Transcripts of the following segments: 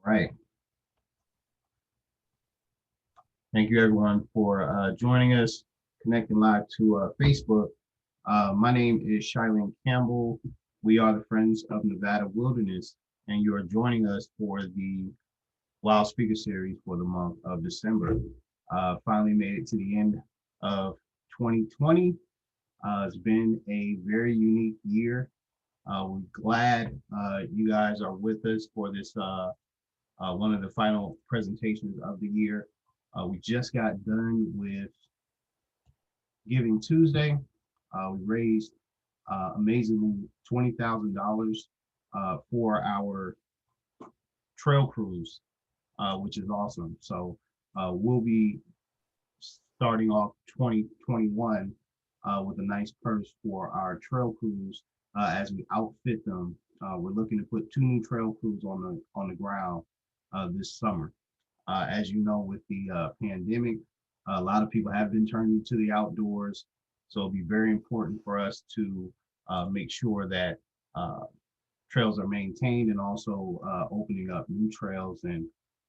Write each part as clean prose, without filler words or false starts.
Right. Thank you everyone for joining us, connecting live to Facebook. My name is Shylene Campbell. We are the Friends of Nevada Wilderness, and you are joining us for the Wild Speaker Series for the month of December. Finally made it to the end of 2020. It's been a very unique year. We're glad you guys are with us for this one of the final presentations of the year. We just got done with Giving Tuesday. We raised amazingly $20,000 for our trail cruise, which is awesome. So we'll be starting off 2021 with a nice purse for our trail crews as we outfit them. We're looking to put 2 new trail crews on the ground this summer. As you know, with the pandemic, a lot of people have been turning to the outdoors. So it'll be very important for us to make sure that trails are maintained, and also opening up new trails and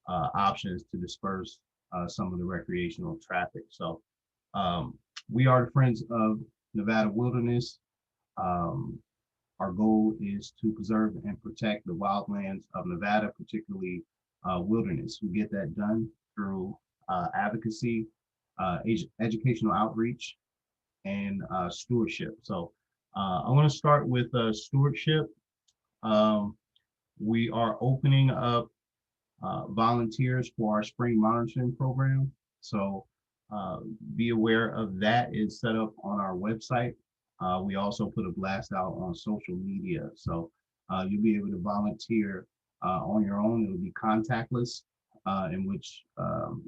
options to disperse some of the recreational traffic. So we are the Friends of Nevada Wilderness. Our goal is to preserve and protect the wildlands of Nevada, particularly wilderness. We get that done through advocacy, educational outreach, and stewardship. So I want to start with stewardship. We are opening up volunteers for our spring monitoring program. So be aware of that. It's set up on our website. We also put a blast out on social media. So you'll be able to volunteer on your own. It will be contactless, in which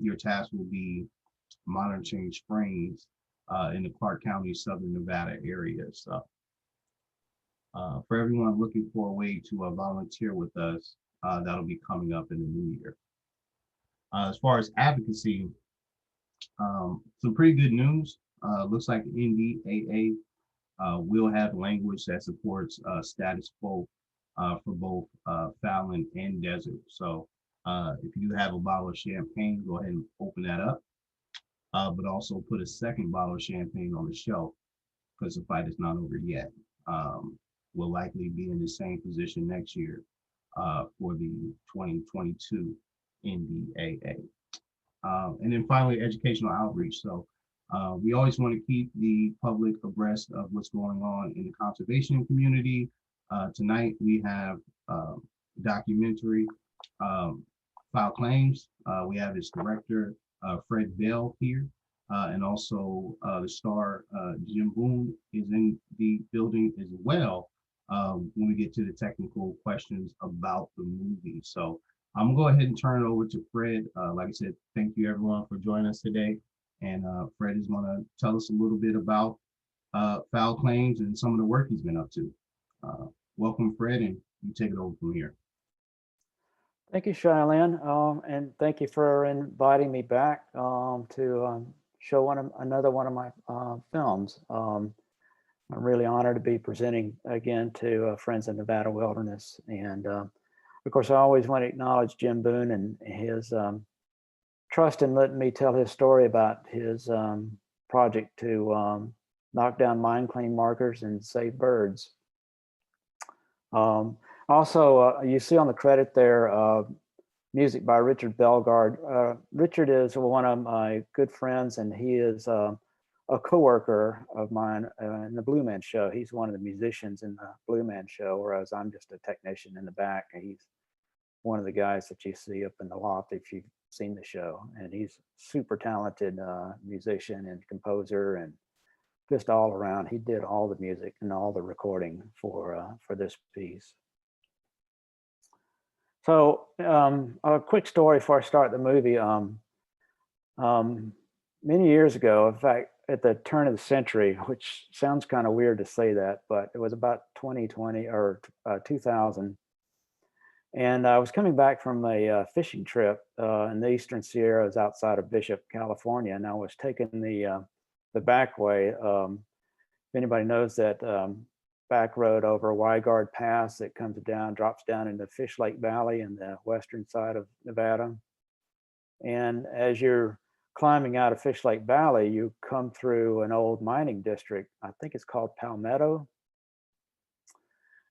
your task will be monitoring springs in the Clark County, Southern Nevada area. So for everyone looking for a way to volunteer with us, that'll be coming up in the new year. As far as advocacy, some pretty good news. Looks like NDAA will have language that supports status quo for both Fallon and Desert. So if you have a bottle of champagne, go ahead and open that up, but also put a second bottle of champagne on the shelf, because the fight is not over yet. We'll likely be in the same position next year for the 2022 NDAA. And then finally, educational outreach. So we always want to keep the public abreast of what's going on in the conservation community. Tonight we have a documentary, Fowl Claims. We have its director, Fred Bell, here. And also the star, Jim Boone, is in the building as well when we get to the technical questions about the movie. So I'm gonna go ahead and turn it over to Fred. Like I said, thank you everyone for joining us today. And Fred is gonna tell us a little bit about Fowl Claims and some of the work he's been up to. Welcome, Fred, and you take it over from here. Thank you, Shylene, and thank you for inviting me back to show another one of my films. I'm really honored to be presenting again to Friends of Nevada Wilderness. And of course, I always want to acknowledge Jim Boone and his trust in letting me tell his story about his project to knock down mine claim markers and save birds. Also, you see on the credit there, music by Richard Bellegarde. Richard is one of my good friends, and he is a a coworker of mine in the Blue Man Show. He's one of the musicians in the Blue Man Show, whereas I'm just a technician in the back. And he's one of the guys that you see up in the loft if you've seen the show. And he's super talented musician and composer, and just all around. He did all the music and all the recording for this piece. So a quick story before I start the movie. Many years ago, in fact, at the turn of the century, which sounds kind of weird to say that, but it was about 2020 or 2000. And I was coming back from a fishing trip in the Eastern Sierras outside of Bishop, California, and I was taking the back way. If anybody knows that back road over Weigard Pass that comes down, drops down into Fish Lake Valley in the western side of Nevada. And as you're climbing out of Fish Lake Valley, you come through an old mining district. I think it's called Palmetto.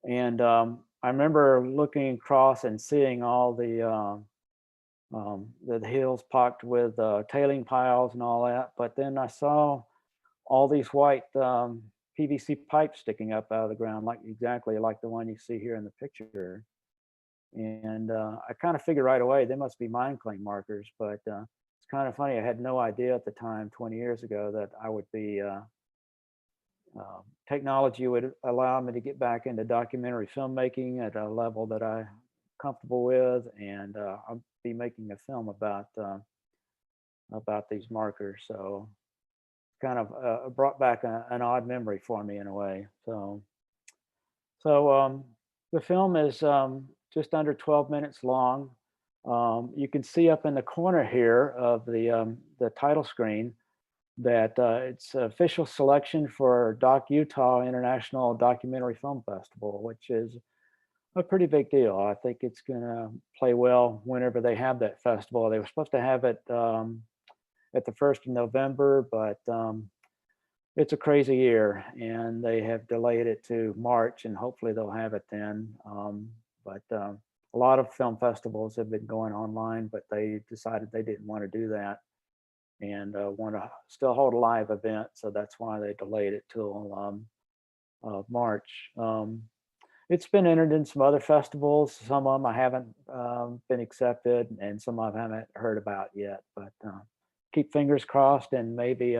And I remember looking across and seeing all the hills pocked with tailing piles and all that. But then I saw all these white PVC pipes sticking up out of the ground, exactly like the one you see here in the picture. And I kind of figured right away, they must be mine claim markers. But it's kind of funny, I had no idea at the time, 20 years ago, that I would be, technology would allow me to get back into documentary filmmaking at a level that I'm comfortable with. And I'll be making a film about these markers. So kind of brought back an odd memory for me in a way. So the film is just under 12 minutes long. You can see up in the corner here of the title screen that it's official selection for Doc Utah International Documentary Film Festival, which is a pretty big deal. I think it's gonna play well whenever they have that festival. They were supposed to have it at the 1st of November, but it's a crazy year and they have delayed it to March, and hopefully they'll have it then. But a lot of film festivals have been going online, but they decided they didn't want to do that and want to still hold a live event. So that's why they delayed it till March. It's been entered in some other festivals. Some of them I haven't been accepted, and some I haven't heard about yet, but keep fingers crossed, and maybe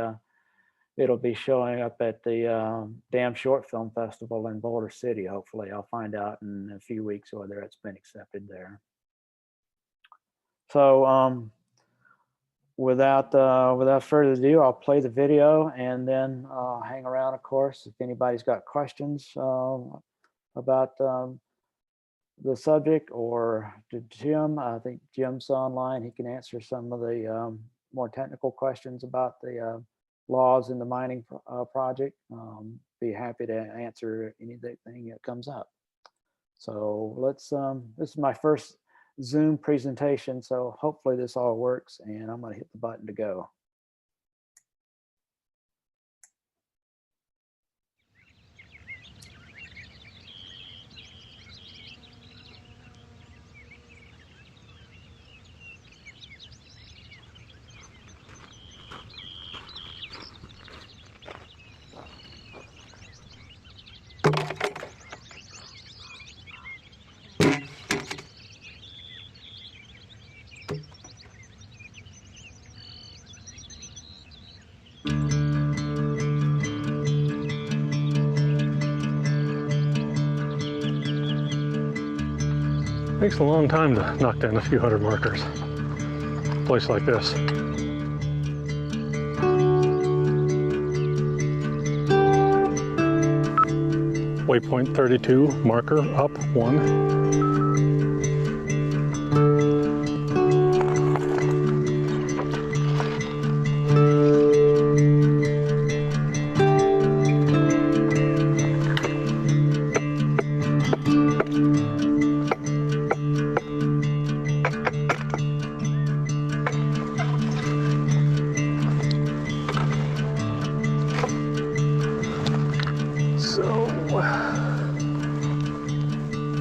it'll be showing up at the Damn Short Film Festival in Boulder City. Hopefully I'll find out in a few weeks whether it's been accepted there. So without further ado, I'll play the video and then hang around, of course, if anybody's got questions about the subject, or to Jim. I think Jim's online. He can answer some of the more technical questions about the laws in the mining project. Be happy to answer anything that comes up. So let's, this is my first Zoom presentation, so hopefully this all works, and I'm gonna hit the button to go. Takes a long time to knock down a few hundred markers. A place like this. Waypoint 32, marker up 1.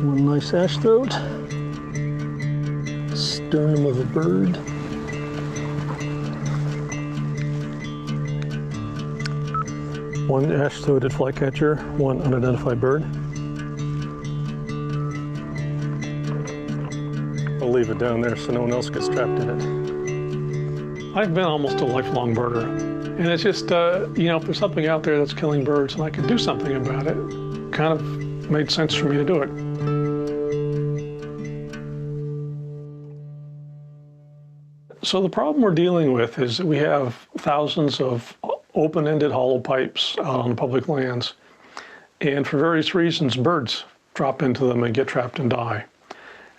One nice ash throat, sternum of a bird, one ash-throated flycatcher, one unidentified bird. I'll leave it down there so no one else gets trapped in it. I've been almost a lifelong birder, and it's just, you know, if there's something out there that's killing birds and I could do something about it, kind of made sense for me to do it. So the problem we're dealing with is that we have thousands of open-ended hollow pipes out on public lands, and for various reasons, birds drop into them and get trapped and die.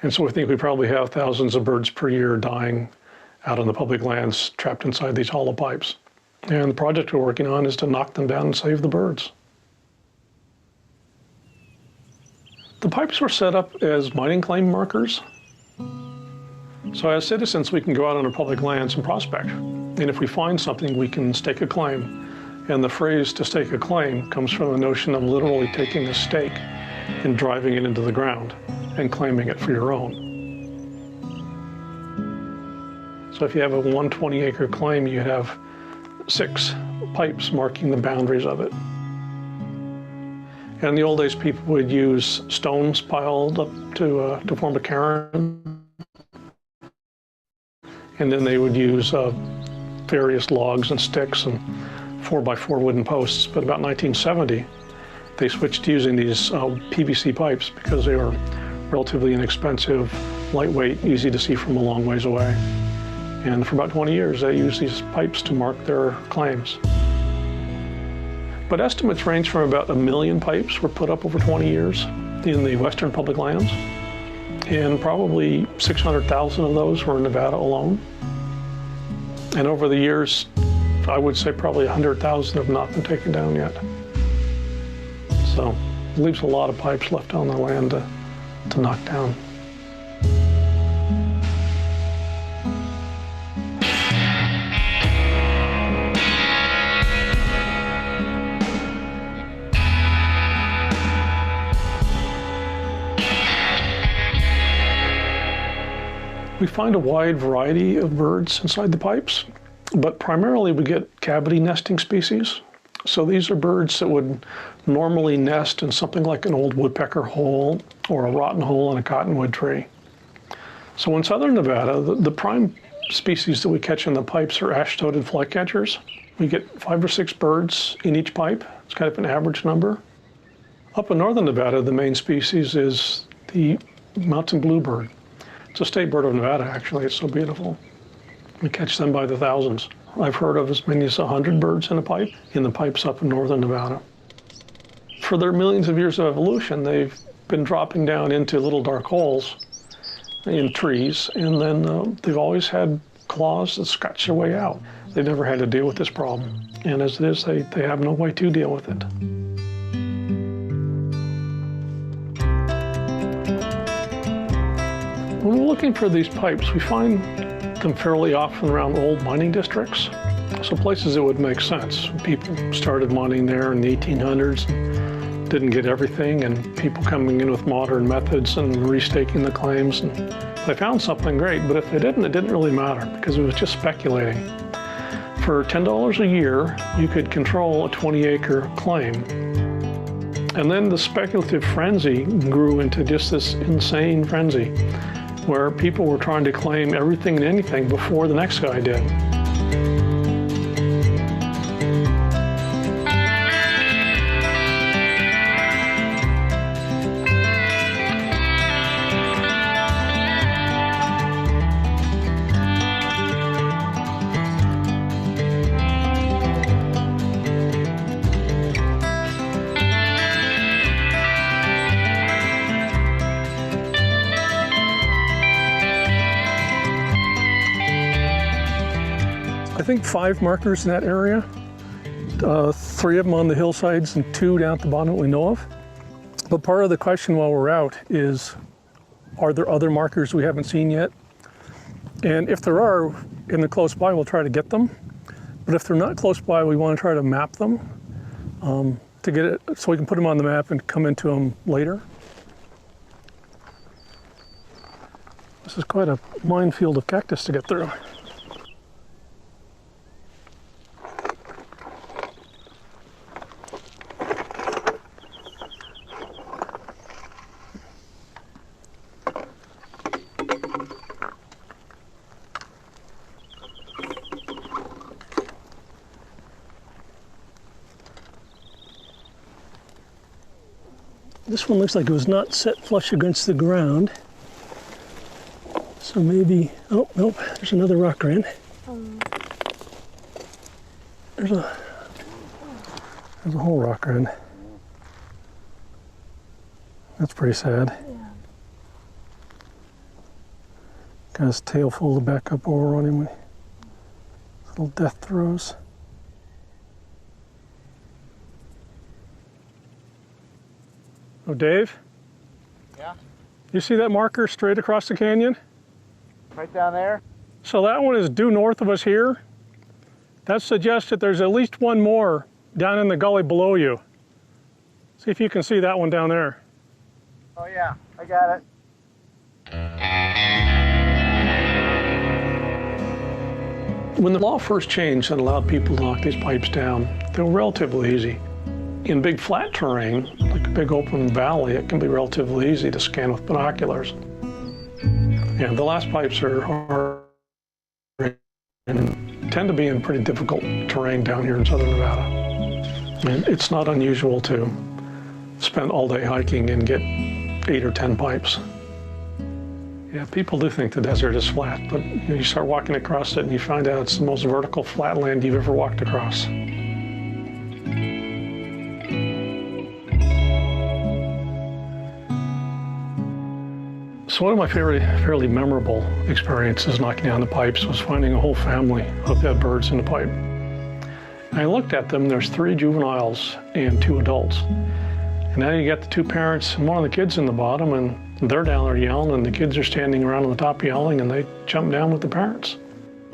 And so we think we probably have thousands of birds per year dying out on the public lands, trapped inside these hollow pipes. And the project we're working on is to knock them down and save the birds. The pipes were set up as mining claim markers. So as citizens, we can go out on our public lands and prospect. And if we find something, we can stake a claim. And the phrase to stake a claim comes from the notion of literally taking a stake and driving it into the ground and claiming it for your own. So if you have a 120-acre claim, you have 6 pipes marking the boundaries of it. And in the old days, people would use stones piled up to form a cairn. And then they would use various logs and sticks and 4x4 wooden posts. But about 1970, they switched to using these PVC pipes because they were relatively inexpensive, lightweight, easy to see from a long ways away. And for about 20 years, they used these pipes to mark their claims. But estimates range from about 1 million pipes were put up over 20 years in the western public lands. And probably 600,000 of those were in Nevada alone. And over the years, I would say probably 100,000 have not been taken down yet. So it leaves a lot of pipes left on the land to knock down. We find a wide variety of birds inside the pipes, but primarily we get cavity nesting species. So these are birds that would normally nest in something like an old woodpecker hole or a rotten hole in a cottonwood tree. So in southern Nevada, the prime species that we catch in the pipes are ash-throated flycatchers. We get 5 or 6 birds in each pipe. It's kind of an average number. Up in northern Nevada, the main species is the mountain bluebird. It's a state bird of Nevada, actually. It's so beautiful. We catch them by the thousands. I've heard of as many as 100 birds in a pipe in the pipes up in northern Nevada. For their millions of years of evolution, they've been dropping down into little dark holes in trees, and then they've always had claws that scratch their way out. They've never had to deal with this problem. And as it is, they have no way to deal with it. When we're looking for these pipes, we find them fairly often around old mining districts. So places that would make sense. People started mining there in the 1800s, and didn't get everything, and people coming in with modern methods and restaking the claims. And if they found something, great, but if they didn't, it didn't really matter because it was just speculating. For $10 a year, you could control a 20-acre claim. And then the speculative frenzy grew into just this insane frenzy, where people were trying to claim everything and anything before the next guy did. I think 5 markers in that area, 3 of them on the hillsides and 2 down at the bottom that we know of. But part of the question while we're out is, are there other markers we haven't seen yet? And if there are in the close by, we'll try to get them. But if they're not close by, we want to try to map them to get it so we can put them on the map and come into them later. This is quite a minefield of cactus to get through. This one looks like it was not set flush against the ground. So maybe, oh, nope, there's another rock grain. There's a whole rock grain. That's pretty sad. Yeah. Got his tail folded back up over on him with little death throes. Oh, Dave? Yeah? You see that marker straight across the canyon? Right down there? So that one is due north of us here. That suggests that there's at least one more down in the gully below you. See if you can see that one down there. Oh yeah, I got it. When the law first changed and allowed people to knock these pipes down, they were relatively easy. In big flat terrain, like a big open valley, it can be relatively easy to scan with binoculars. And the last pipes are hard and tend to be in pretty difficult terrain down here in southern Nevada. And it's not unusual to spend all day hiking and get 8 or 10 pipes. Yeah, people do think the desert is flat, but you start walking across it and you find out it's the most vertical flatland you've ever walked across. So one of my fairly memorable experiences knocking down the pipes was finding a whole family of dead birds in the pipe. And I looked at them, there's 3 juveniles and 2 adults. And now you got the 2 parents and one of the kids in the bottom, and they're down there yelling, and the kids are standing around on the top yelling, and they jump down with the parents.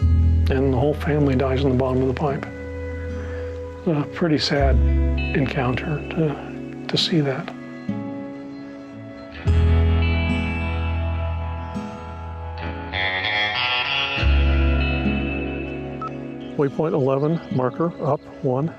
And the whole family dies in the bottom of the pipe. It's a pretty sad encounter to see that. Waypoint 11, marker up 1.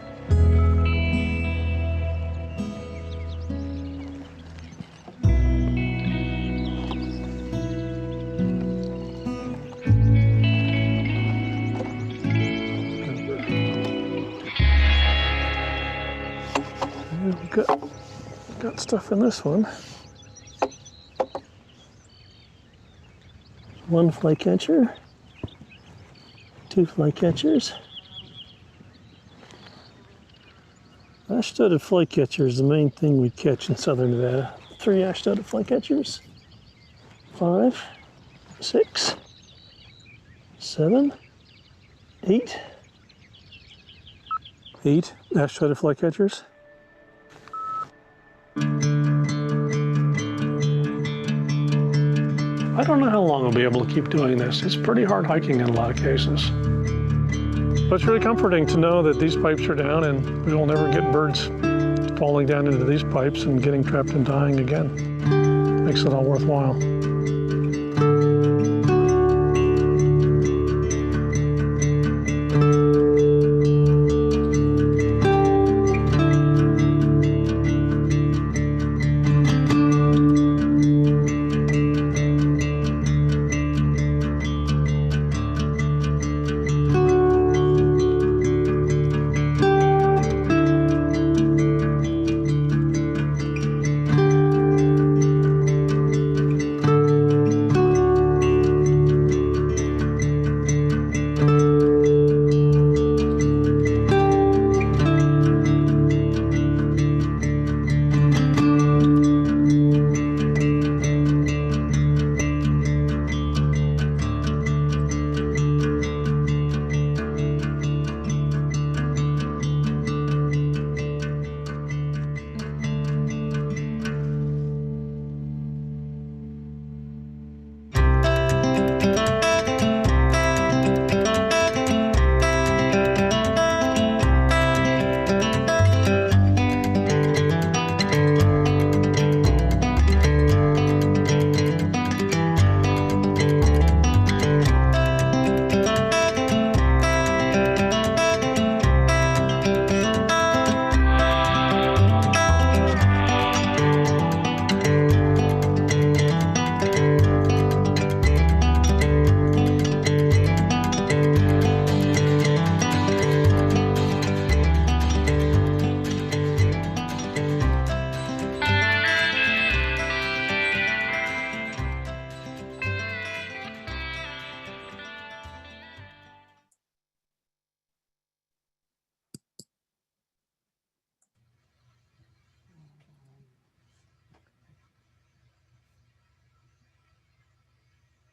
We've got stuff in this one. 1 flycatcher. 2 flycatchers. Ash-studded flycatcher is the main thing we catch in southern Nevada. 3 ash-studded flycatchers. 5, 6, 7, 8. 8 ash-studded flycatchers. I don't know how long I'll be able to keep doing this. It's pretty hard hiking in a lot of cases. But it's really comforting to know that these pipes are down and we will never get birds falling down into these pipes and getting trapped and dying again. Makes it all worthwhile.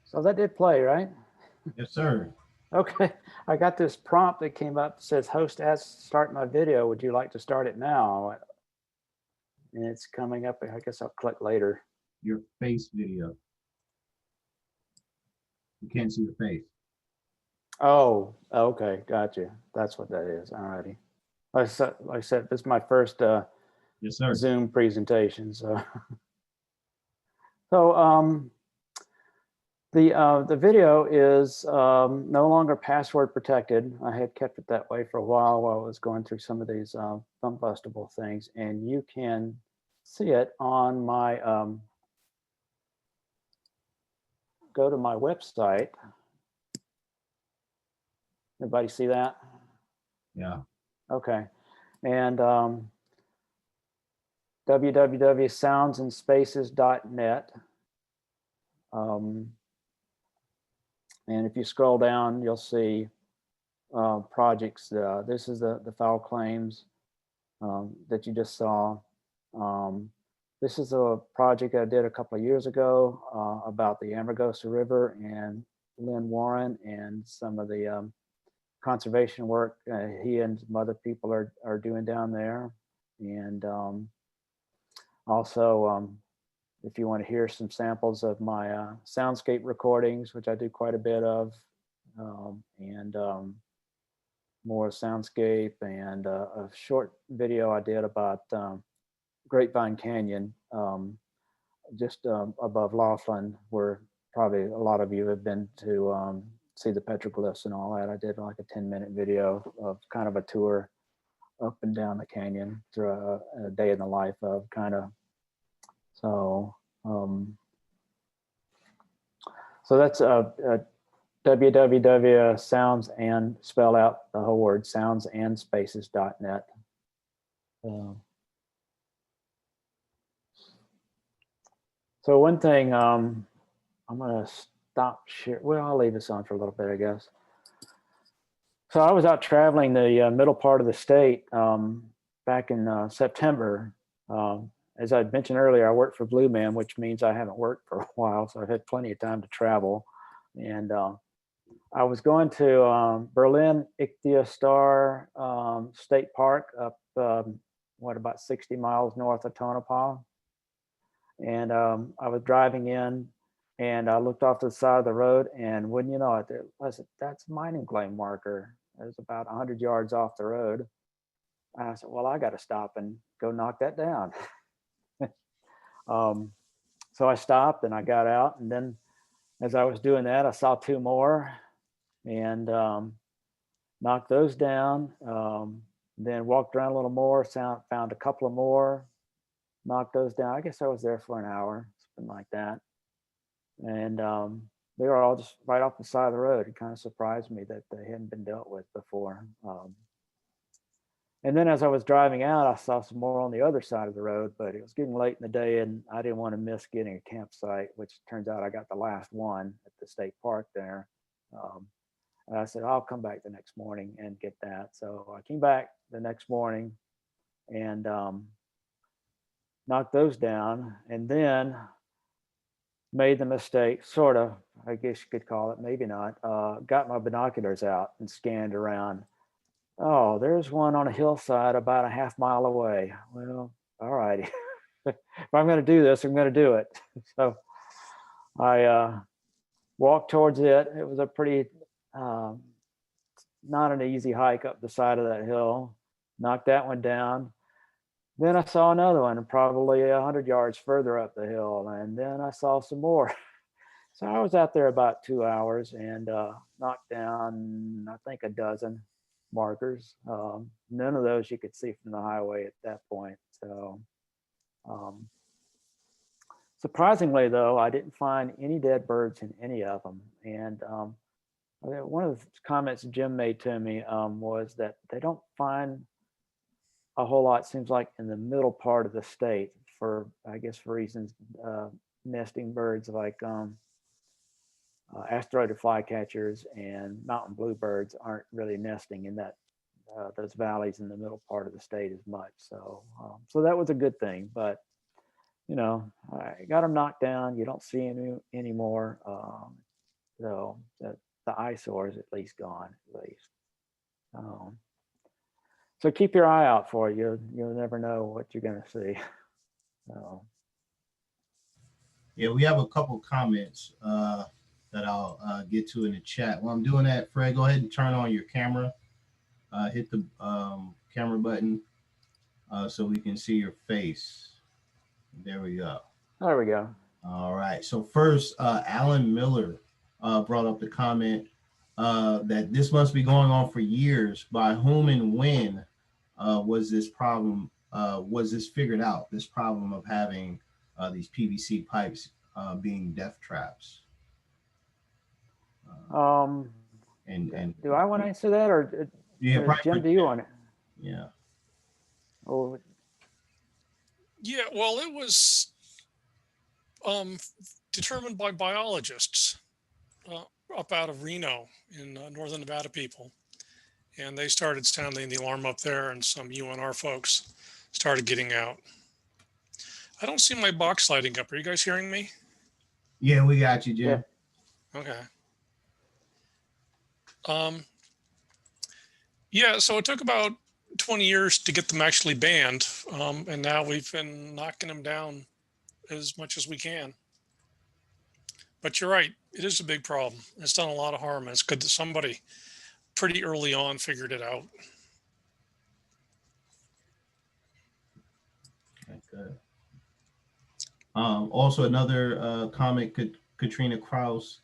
So that did play, right? Yes, sir. Okay, I got this prompt that came up, says host asked start my video. Would you like to start it now? And it's coming up. I guess I'll click later. Your face video. You can't see the face. Oh, okay, gotcha. That's what that is. Alrighty. Like I said, this is my first Yes, sir. Zoom presentation. So, so the video is no longer password protected. I had kept it that way for a while I was going through some of these Film Festival things, and you can see it on my go to my website. Everybody see that? Yeah. Okay, and www.soundsandspaces.net. And if you scroll down, you'll see projects. This is the Fowl Claims that you just saw. This is a project I did a couple of years ago about the Amargosa River and Lynn Warren and some of the conservation work he and some other people are doing down there. And also, if you want to hear some samples of my soundscape recordings, which I do quite a bit of, and more soundscape, and a short video I did about Grapevine Canyon, just above Laughlin, where probably a lot of you have been to see the petroglyphs and all that. I did like a 10-minute video of kind of a tour up and down the canyon through a day in the life of kind of. So so that's www.sounds and spell out the whole word soundsandspaces.net. So one thing, I'm gonna stop share. Well, I'll leave this on for a little bit, I guess. So I was out traveling the middle part of the state back in September. As I mentioned earlier, I work for Blue Man, which means I haven't worked for a while, so I've had plenty of time to travel. And I was going to Berlin Ichthyostar State Park up, about 60 miles north of Tonopah. And I was driving in, and I looked off to the side of the road, and wouldn't you know it, I said, that's a mining claim marker. It was about 100 yards off the road. I said, well, I got to stop and go knock that down. So I stopped and I got out, and then as I was doing that, I saw two more and knocked those down. Then walked around a little more, found a couple of more, knocked those down. I guess I was there for an hour, something like that. And they were all just right off the side of the road. It kind of surprised me that they hadn't been dealt with before. And then as I was driving out, I saw some more on the other side of the road, but it was getting late in the day and I didn't want to miss getting a campsite, which turns out I got the last one at the state park there. And I said, I'll come back the next morning and get that. So I came back the next morning and knocked those down, and then made the mistake, sort of, I guess you could call it, maybe not, got my binoculars out and scanned around. Oh, there's one on a hillside about a half mile away. Well, all righty. If I'm going to do this, I'm going to do it. So I walked towards it. It was a pretty, not an easy hike up the side of that hill. Knocked that one down. Then I saw another one, probably 100 yards further up the hill. And then I saw some more. So I was out there about 2 hours and knocked down, I think, a dozen markers. None of those you could see from the highway at that point. So surprisingly, though, I didn't find any dead birds in any of them. And one of the comments Jim made to me was that they don't find a whole lot, seems like, in the middle part of the state for, I guess, for reasons, nesting birds like asteroidal flycatchers and mountain bluebirds aren't really nesting in that those valleys in the middle part of the state as much. So so that was a good thing, but you know, I got them knocked down. You don't see any anymore. So the eyesore is at least gone, at least. So keep your eye out for it. You'll never know what you're going to see. So. Yeah, we have a couple comments that I'll get to in the chat. While I'm doing that, Fred, go ahead and turn on your camera. Hit the camera button so we can see your face. There we go. There we go. All right. So first, Alan Miller brought up the comment that this must be going on for years. By whom and when was this problem? Was this figured out? This problem of having these PVC pipes being death traps. And do I want to answer that, or yeah, Jim, do you want it? Yeah. Oh, yeah. Well, it was determined by biologists up out of Reno in northern Nevada people. And they started sounding the alarm up there, and some UNR folks started getting out. I don't see my box lighting up. Are you guys hearing me? Yeah, we got you, Jim. Yeah. Okay. Yeah, so it took about 20 years to get them actually banned. And now we've been knocking them down as much as we can. But you're right, it is a big problem. It's done a lot of harm. And it's good that somebody pretty early on figured it out. Okay, good. Also, another comment, Katrina Kraus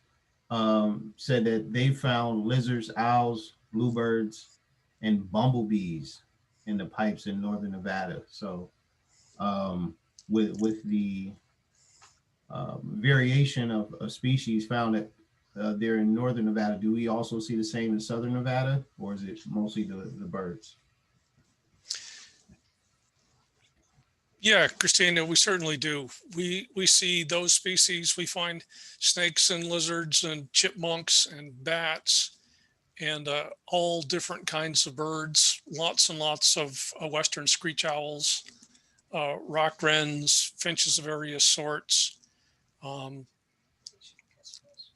said that they found lizards, owls, bluebirds, and bumblebees in the pipes in northern Nevada. So with the variation of species found that there in northern Nevada, do we also see the same in southern Nevada, or is it mostly the birds? Yeah, Christina, we certainly do. We see those species. We find snakes and lizards and chipmunks and bats and all different kinds of birds, lots and lots of western screech owls, rock wrens, finches of various sorts,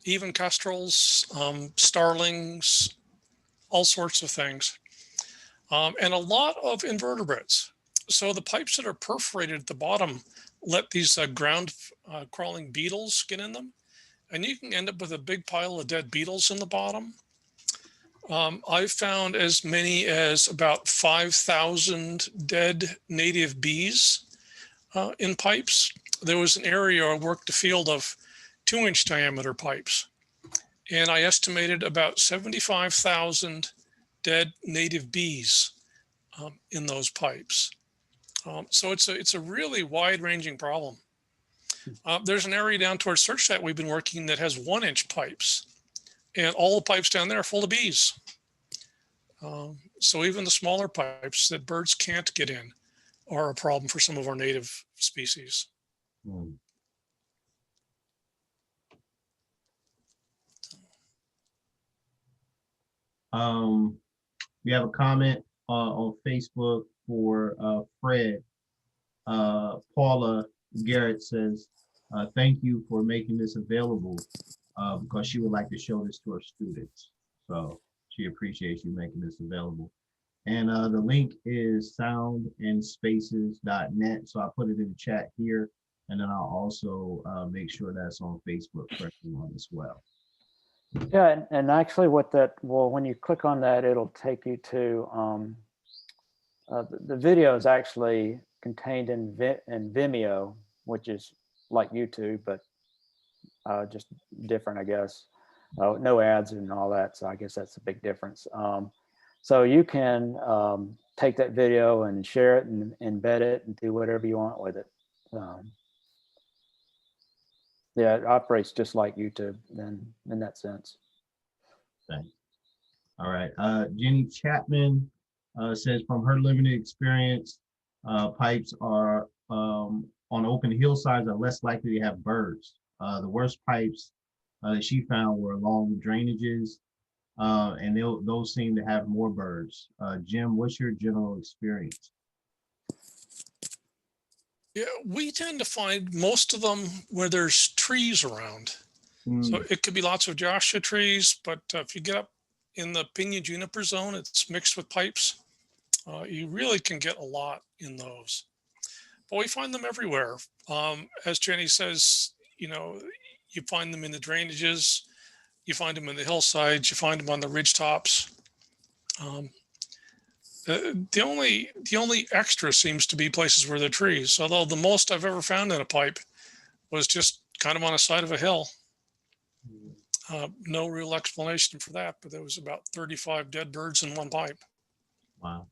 even kestrels, starlings, all sorts of things, and a lot of invertebrates. So the pipes that are perforated at the bottom let these ground crawling beetles get in them, and you can end up with a big pile of dead beetles in the bottom. I've found as many as about 5,000 dead native bees in pipes. There was an area I worked a field of 2-inch diameter pipes, and I estimated about 75,000 dead native bees in those pipes. So it's a really wide-ranging problem. There's an area down towards Searchlight we've been working that has 1-inch pipes, and all the pipes down there are full of bees. So even the smaller pipes that birds can't get in are a problem for some of our native species. We have a comment on Facebook for Fred. Paula Garrett says, thank you for making this available because she would like to show this to her students. So she appreciates you making this available. And the link is soundandspaces.net. So I'll put it in the chat here. And then I'll also make sure that's on Facebook for everyone as well. Yeah, and actually when you click on that, it'll take you to, the video is actually contained in Vimeo, which is like YouTube, but just different, I guess. No ads and all that, so I guess that's a big difference. So you can take that video and share it and embed it and do whatever you want with it. Yeah, it operates just like YouTube in that sense. Thanks. All right. Jenny Chapman says from her limited experience, pipes are on open hillsides are less likely to have birds. The worst pipes that she found were along drainages, and those seem to have more birds. Jim, what's your general experience? Yeah, we tend to find most of them where there's trees around. So it could be lots of Joshua trees, but if you get up in the pinyon juniper zone, it's mixed with pipes. You really can get a lot in those. But we find them everywhere. As Jenny says, you know, you find them in the drainages, you find them in the hillsides, you find them on the ridge tops. The only extra seems to be places where there are trees, although the most I've ever found in a pipe was just kind of on the side of a hill. No real explanation for that, but there was about 35 dead birds in one pipe. Wow.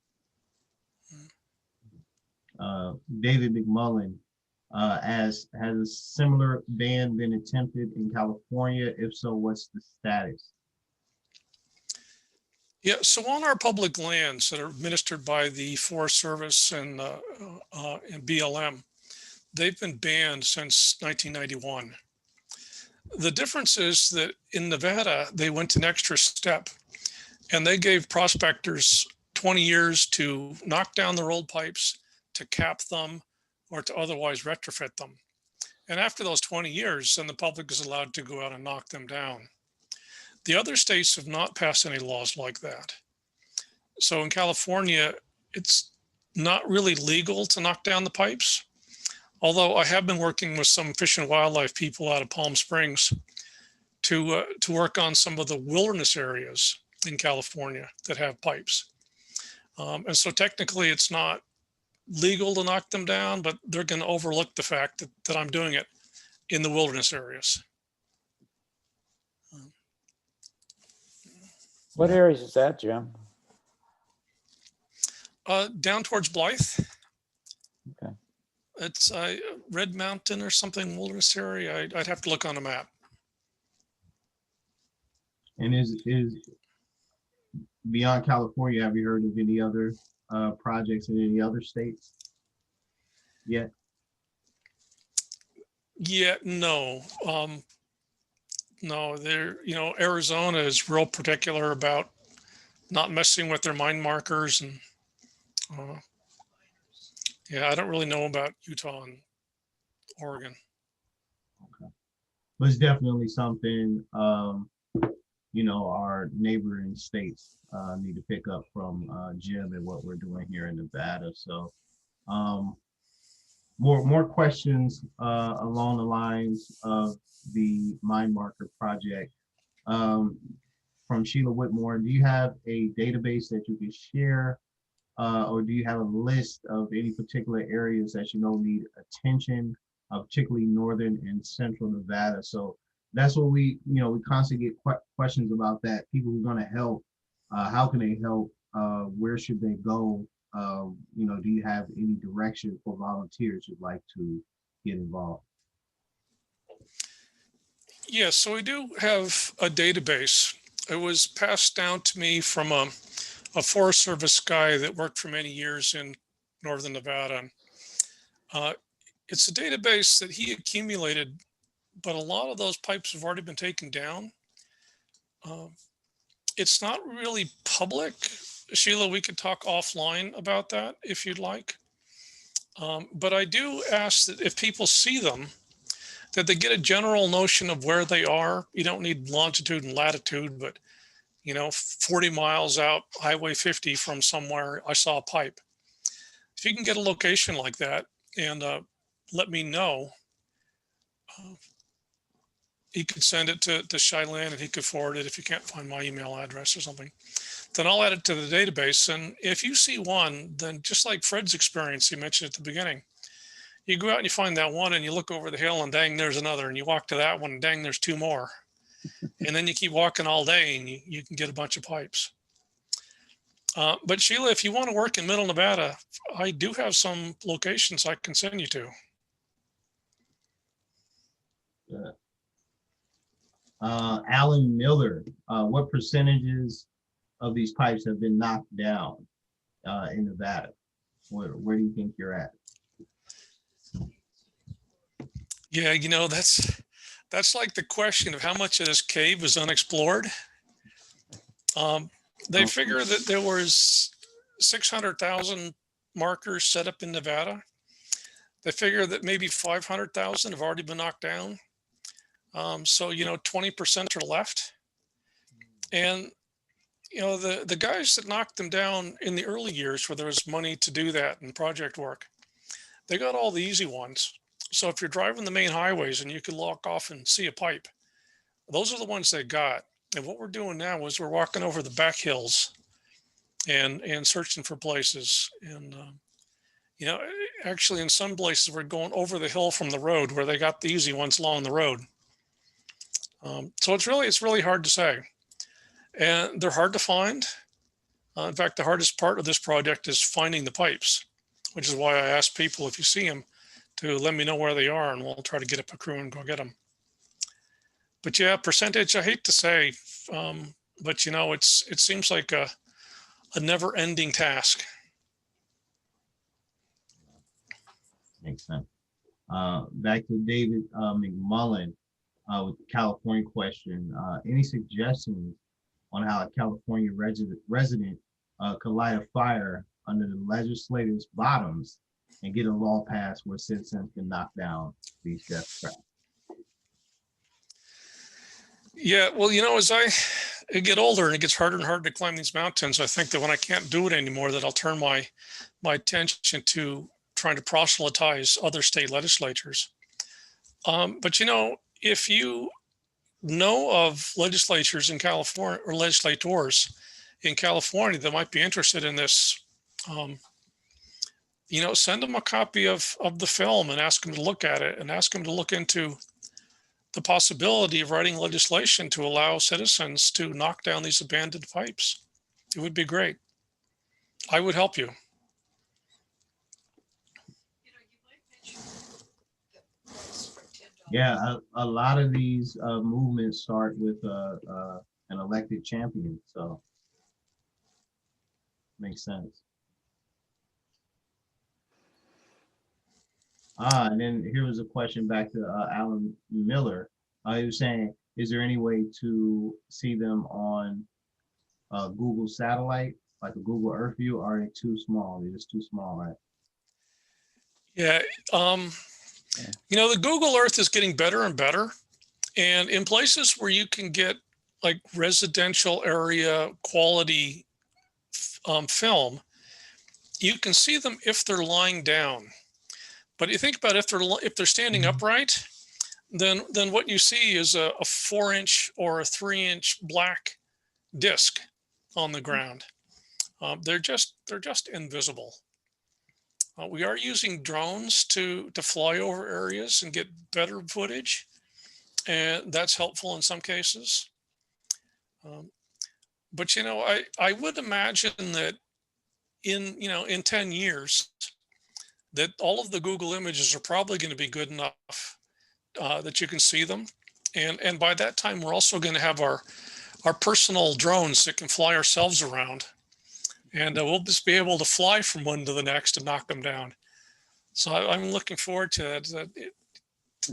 David McMullen has a similar ban been attempted in California? If so, what's the status? Yeah, so on our public lands that are administered by the Forest Service and BLM, they've been banned since 1991. The difference is that in Nevada, they went an extra step and they gave prospectors 20 years to knock down their old pipes, to cap them, or to otherwise retrofit them. And after those 20 years, then the public is allowed to go out and knock them down. The other states have not passed any laws like that. So in California, it's not really legal to knock down the pipes. Although I have been working with some fish and wildlife people out of Palm Springs to work on some of the wilderness areas in California that have pipes. And so technically it's not legal to knock them down, but they're going to overlook the fact that I'm doing it in the wilderness areas. What areas is that, Jim? Down towards Blythe. Okay. It's Red Mountain or something, wilderness area. I'd have to look on a map. And is beyond California, have you heard of any other projects in any other states yet? Yeah, no. No, Arizona is real particular about not messing with their mine markers. And yeah, I don't really know about Utah and Oregon. Okay. But it's definitely something, our neighboring states need to pick up from Jim and what we're doing here in Nevada. So more questions along the lines of the Mine Marker project. From Sheila Whitmore, do you have a database that you can share, or do you have a list of any particular areas that you know need attention, particularly northern and central Nevada? So that's what we constantly get questions about that. People who are going to help, how can they help? Where should they go? Do you have any direction for volunteers who'd like to get involved? Yes, so we do have a database. It was passed down to me from a Forest Service guy that worked for many years in northern Nevada. It's a database that he accumulated, but a lot of those pipes have already been taken down. It's not really public. Sheila, we could talk offline about that if you'd like. But I do ask that if people see them, that they get a general notion of where they are. You don't need longitude and latitude, but 40 miles out Highway 50 from somewhere, I saw a pipe. If you can get a location like that and let me know, he could send it to Shailan and he could forward it if you can't find my email address or something. Then I'll add it to the database. And if you see one, then just like Fred's experience he mentioned at the beginning, you go out and you find that one and you look over the hill and dang, there's another. And you walk to that one and dang, there's two more. And then you keep walking all day and you can get a bunch of pipes. But Sheila, if you want to work in Middle Nevada, I do have some locations I can send you to. Alan Miller, what percentages of these pipes have been knocked down in Nevada? Where do you think you're at? Yeah, that's like the question of how much of this cave is unexplored. They figure that there was 600,000 markers set up in Nevada. They figure that maybe 500,000 have already been knocked down. So, 20% are left. And, the guys that knocked them down in the early years where there was money to do that and project work, they got all the easy ones. So if you're driving the main highways and you can look off and see a pipe, those are the ones they got. And what we're doing now is we're walking over the back hills and searching for places. And, actually in some places we're going over the hill from the road where they got the easy ones along the road. So it's really hard to say. And they're hard to find. In fact, the hardest part of this project is finding the pipes, which is why I ask people, if you see them, to let me know where they are, and we'll try to get up a crew and go get them. But yeah, percentage, I hate to say, but it seems like a never-ending task. Makes sense. Back to David McMullen with the California question. Any suggestions on how a California resident could light a fire under the legislature's bottoms and get a law passed where citizens can knock down these death traps? Yeah, well, as I get older and it gets harder and harder to climb these mountains, I think that when I can't do it anymore, that I'll turn my attention to trying to proselytize other state legislatures. But if you know of legislatures in California or legislators in California that might be interested in this, send them a copy of the film and ask them to look at it and ask them to look into the possibility of writing legislation to allow citizens to knock down these abandoned pipes. It would be great. I would help you. Yeah, a lot of these movements start with an elected champion, so makes sense. And then here was a question back to Alan Miller. He was saying, is there any way to see them on Google satellite, like a Google Earth view, or are they too small? They're just too small, right? Yeah. The Google Earth is getting better and better. And in places where you can get like residential area quality film, you can see them if they're lying down. But you think about if they're standing upright, then what you see is a 4-inch or a 3-inch black disc on the ground. They're just invisible. We are using drones to fly over areas and get better footage, and that's helpful in some cases. But I would imagine that in 10 years, that all of the Google images are probably going to be good enough that you can see them. And by that time, we're also going to have our personal drones that can fly ourselves around. And we'll just be able to fly from one to the next and knock them down. So I'm looking forward to that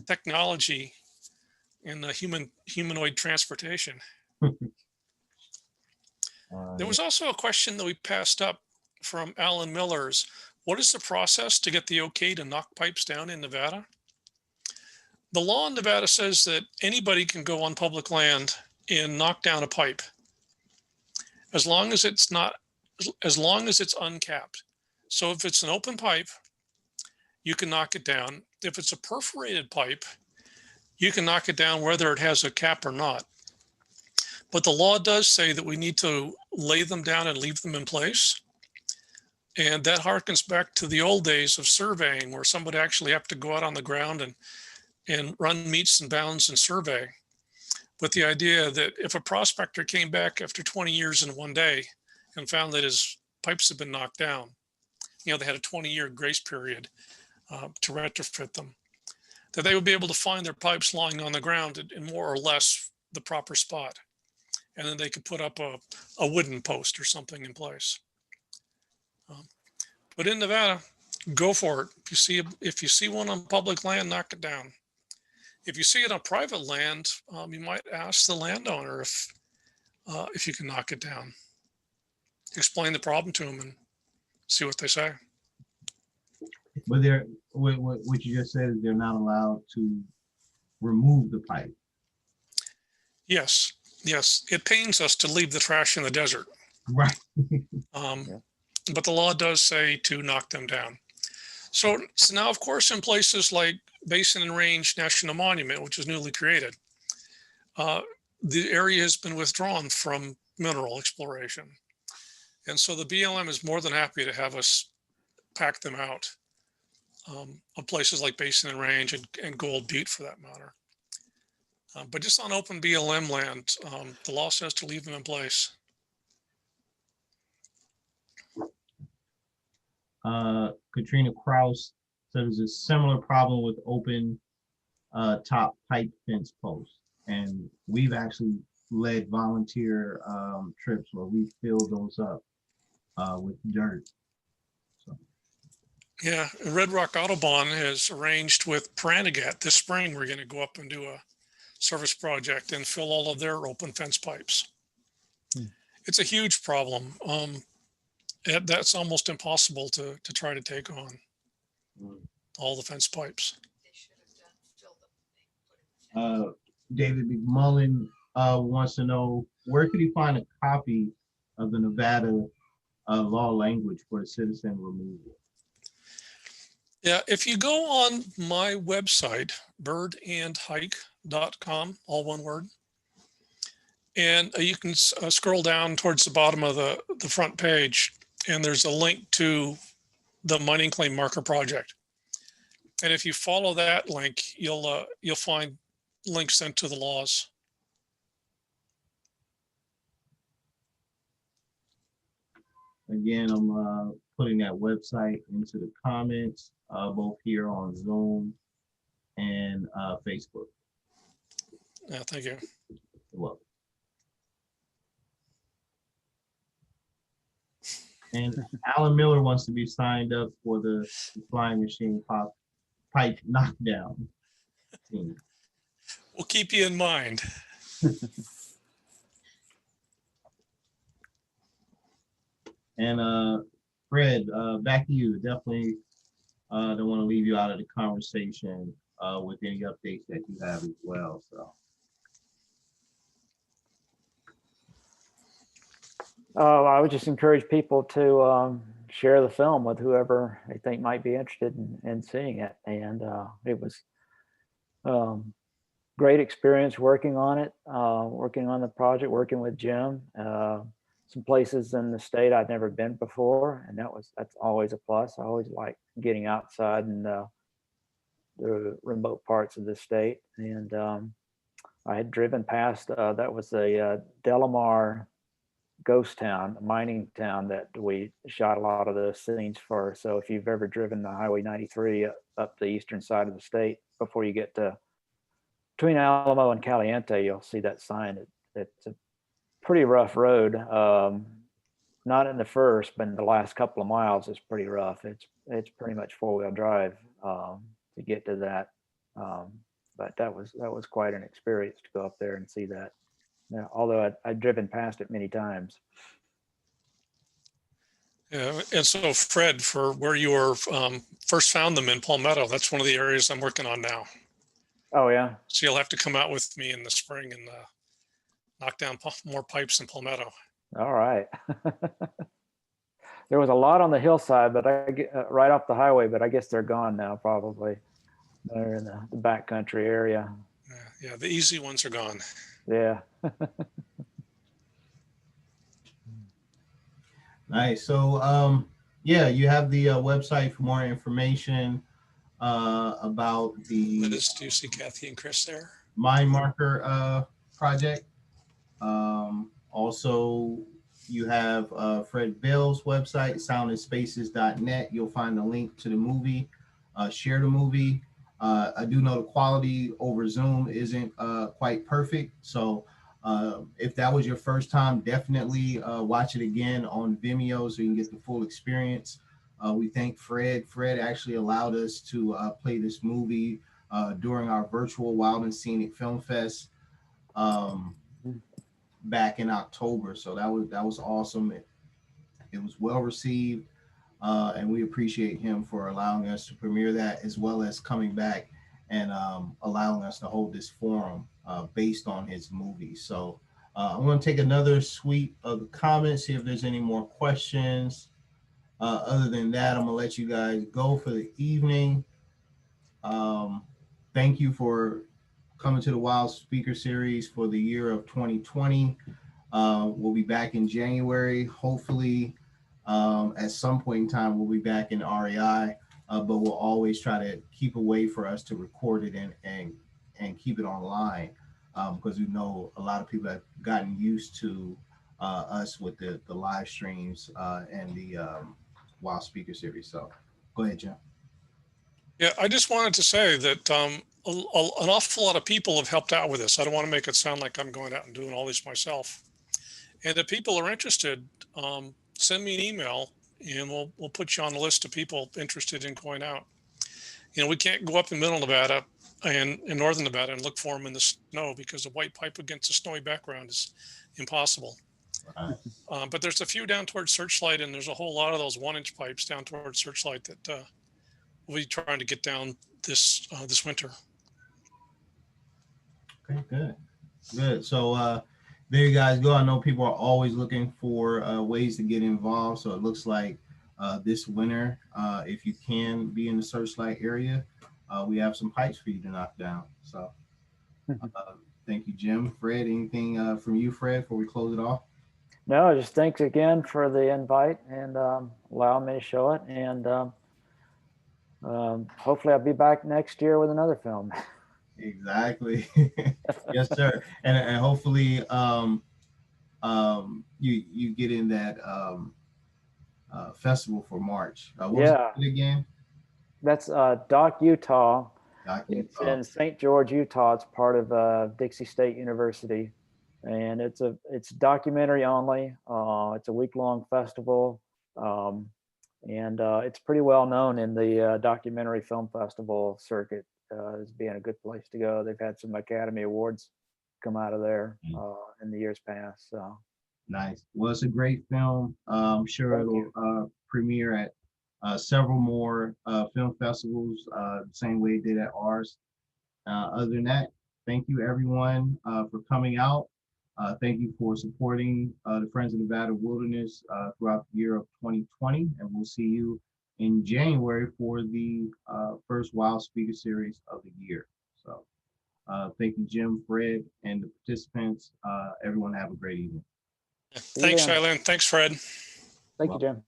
technology in the humanoid transportation. There was also a question that we passed up from Alan Miller's. What is the process to get the okay to knock pipes down in Nevada? The law in Nevada says that anybody can go on public land and knock down a pipe, as long as it's uncapped. So if it's an open pipe, you can knock it down. If it's a perforated pipe, you can knock it down whether it has a cap or not. But the law does say that we need to lay them down and leave them in place. And that harkens back to the old days of surveying, where somebody actually have to go out on the ground and run meets and bounds and survey, with the idea that if a prospector came back after 20 years in one day and found that his pipes had been knocked down, they had a 20-year grace period to retrofit them, that they would be able to find their pipes lying on the ground in more or less the proper spot. And then they could put up a wooden post or something in place. But in Nevada, go for it. If you see one on public land, knock it down. If you see it on private land, you might ask the landowner if you can knock it down. Explain the problem to them and see what they say. But what you just said is they're not allowed to remove the pipe. Yes, yes. It pains us to leave the trash in the desert. Right. Yeah. But the law does say to knock them down. So now, of course, in places like Basin and Range National Monument, which is newly created, the area has been withdrawn from mineral exploration. And so the BLM is more than happy to have us pack them out of places like Basin and Range and Gold Butte for that matter. But just on open BLM land, the law says to leave them in place. Katrina Kraus said there's a similar problem with open top pipe fence posts. And we've actually led volunteer trips where we filled those up with dirt. So. Yeah, Red Rock Autobahn has arranged with Parantagat this spring. We're going to go up and do a service project and fill all of their open fence pipes. It's a huge problem. That's almost impossible to try to take on all the fence pipes. David McMullen wants to know, where could he find a copy of the Nevada law language for citizen removal? Yeah, if you go on my website, birdandhike.com, all one word, and you can scroll down towards the bottom of the front page, and there's a link to the mining claim marker project. And if you follow that link, you'll find links sent to the laws. Again, I'm putting that website into the comments, both here on Zoom and Facebook. Yeah, thank you. You're welcome. And Alan Miller wants to be signed up for the flying machine pipe knockdown team. We'll keep you in mind. And Fred, back to you. Definitely don't want to leave you out of the conversation with any updates that you have as well. So. I would just encourage people to share the film with whoever they think might be interested in seeing it. And it was great experience working on it, working on the project, working with Jim. Some places in the state I'd never been before, and that's always a plus. I always like getting outside and the remote parts of the state. And I had driven past, that was a Delamar ghost town, a mining town that we shot a lot of the scenes for. So if you've ever driven the Highway 93 up the eastern side of the state, before you get to between Alamo and Caliente, you'll see that sign. It's a pretty rough road. Not in the first, but in the last couple of miles, it's pretty rough. It's pretty much four-wheel drive to get to that. But that was quite an experience to go up there and see that. Yeah, although I'd driven past it many times. Yeah, and so Fred, for where you were first found them in Palmetto, that's one of the areas I'm working on now. Oh yeah. So you'll have to come out with me in the spring and knock down more pipes in Palmetto. All right. There was a lot on the hillside, but right off the highway, but I guess they're gone now. Probably they're in the backcountry area. Yeah, the easy ones are gone. Yeah. Nice. So yeah, you have the website for more information about the Liz, do you see Kathy and Chris there? Mind Marker project. Also, you have Fred Bell's website, soundandspaces.net. You'll find a link to the movie. Share the movie. I do know the quality over Zoom isn't quite perfect. So if that was your first time, definitely watch it again on Vimeo so you can get the full experience. We thank Fred. Fred actually allowed us to play this movie during our virtual Wild and Scenic Film Fest back in October. So that was awesome. It was well received. And we appreciate him for allowing us to premiere that, as well as coming back and allowing us to hold this forum based on his movies. So I'm going to take another sweep of the comments, see if there's any more questions. Other than that, I'm going to let you guys go for the evening. Thank you for coming to the Wild Speaker Series for the year of 2020. We'll be back in January. Hopefully, at some point in time, we'll be back in REI, but we'll always try to keep a way for us to record it and keep it online, because we know a lot of people have gotten used to us with the live streams and the Wild Speaker Series. So go ahead, Jim. Yeah, I just wanted to say that an awful lot of people have helped out with this. I don't want to make it sound like I'm going out and doing all this myself. And if people are interested, send me an email and we'll put you on the list of people interested in going out. You know, we can't go up in middle Nevada and in northern Nevada and look for them in the snow because the white pipe against a snowy background is impossible. Right. But there's a few down towards Searchlight, and there's a whole lot of those 1-inch pipes down towards Searchlight that we'll be trying to get down this winter. Okay, good. So there you guys go. I know people are always looking for ways to get involved. So it looks like this winter, if you can be in the Searchlight area, we have some pipes for you to knock down. So thank you, Jim. Fred, anything from you, Fred, before we close it off? No, just thanks again for the invite and allowing me to show it. And hopefully I'll be back next year with another film. Exactly. Yes, sir. And hopefully you get in that festival for March. What was it again? That's Doc, Utah. It's in St. George, Utah. It's part of Dixie State University, and it's documentary only. It's a week-long festival, and it's pretty well known in the documentary film festival circuit as being a good place to go. They've had some Academy Awards come out of there in the years past. So nice. Well, it's a great film. I'm sure it'll premiere at several more film festivals, the same way it did at ours. Other than that, thank you everyone for coming out. Thank you for supporting the Friends of Nevada Wilderness throughout the year of 2020, and we'll see you in January for the first Wild Speaker Series of the year. So thank you, Jim, Fred, and the participants. Everyone have a great evening. Thanks, Shailene. Thanks, Fred. Thank you, Jim.